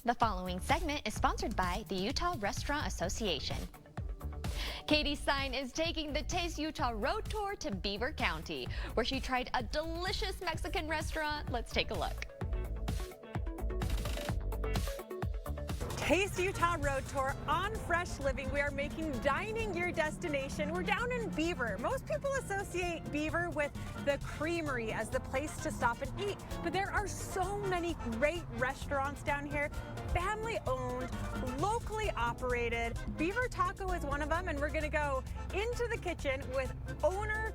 The following segment is sponsored by the Utah Restaurant Association. Katy Sine is taking the Taste Utah road tour to Beaver County, where she tried a delicious Mexican restaurant. Let's take a look. Taste Utah Road Tour on Fresh Living. We are making dining your destination. We're down in Beaver. Most people associate Beaver with the Creamery as the place to stop and eat, but there are so many great restaurants down here, family owned, locally operated. Beaver Taco is one of them, and we're gonna go into the kitchen with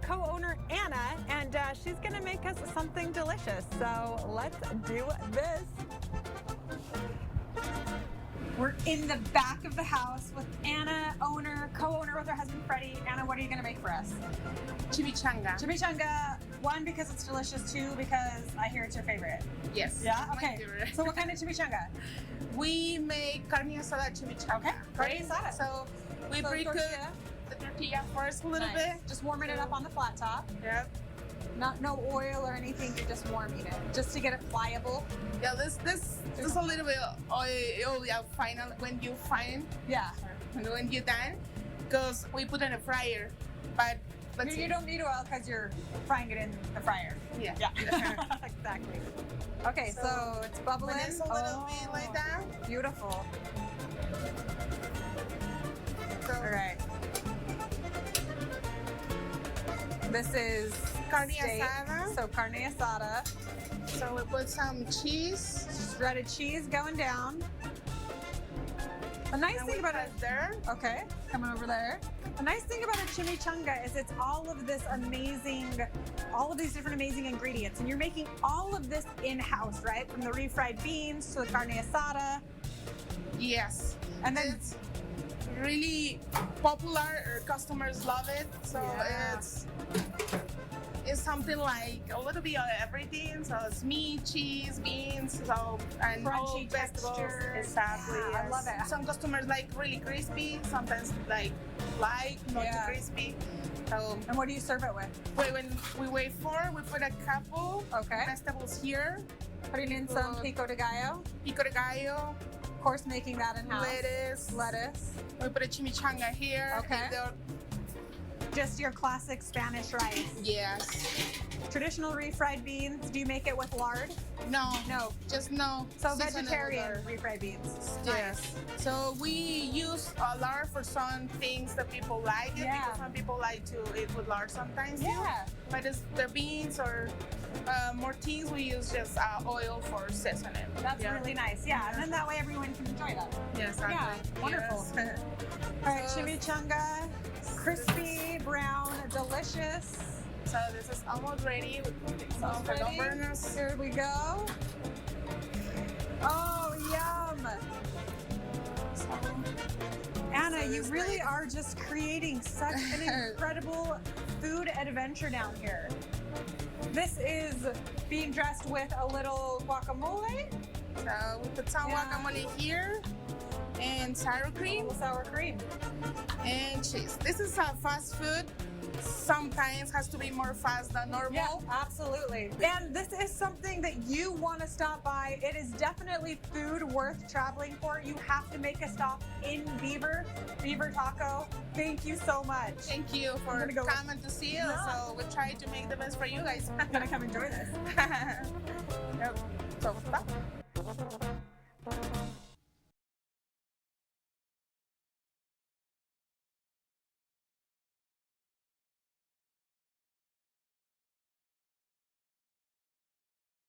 co-owner Ana, and she's gonna make us something delicious. So let's do this. We're in the back of the house with Ana, co-owner with her husband Freddie. Ana, what are you going to make for us? Chimichanga. Chimichanga, one, because it's delicious, two, because I hear it's your favorite. Yes. Yeah? Okay. So what kind of chimichanga? We make carne asada chimichanga. Okay. Carne asada. So we pre-cook the tortilla first a little bit. Just warming it up on the flat top. Yep. No oil or anything, you're just warming it, just to get it pliable. Yeah, this a little bit oil, yeah, final when you fine. Yeah. When you're done, because we put in a fryer, but you don't need oil because you're frying it in the fryer. Yeah. Yeah. Exactly. Okay, so it's bubbling. When it's a little bit like that. Beautiful. So, all right. This is carne steak. asada. So carne asada. So we put some cheese. Shredded cheese going down. A nice thing about it there. Okay, coming over there. A nice thing about a chimichanga is it's all of these different amazing ingredients, and you're making all of this in-house, right? From the refried beans to the carne asada. Yes. And then it's really popular. Customers love it. So it's something like a little bit of everything. So it's meat, cheese, beans, and crunchy vegetables. texture. Exactly. Yeah, I love it. Some customers like really crispy. Sometimes like light, not too crispy. So, and what do you serve it with? When we wait for, we put a couple vegetables here. Putting in some pico de gallo. Pico de gallo. Of course, making that in-house. Lettuce. We put a chimichanga here. Okay. Just your classic Spanish rice. Yes. Traditional refried beans. Do you make it with lard? No. No. Just no. So vegetarian refried beans. Yes. So we use lard for some things that people like it. Yeah. Because some people like to eat with lard sometimes. Yeah. Too. But it's the beans or more things, we use just oil for seasoning. That's really nice. Yeah. And then that way everyone can enjoy that. Yes. Yeah. Wonderful. Yes. All right, chimichanga. Crispy, brown, delicious. So this is almost ready. Some perdón burners. Here we go. Oh, yum. Ana, you really are just creating such an incredible food adventure down here. This is being dressed with a little guacamole. So we put some guacamole here. And sour cream. And cheese. This is a fast food. Sometimes has to be more fast than normal. Yeah, absolutely. And this is something that you want to stop by. It is definitely food worth traveling for. You have to make a stop in Beaver Taco. Thank you so much. Thank you for coming to see us. So we try to make the best for you guys. I'm gonna come enjoy this. Yep. So stop.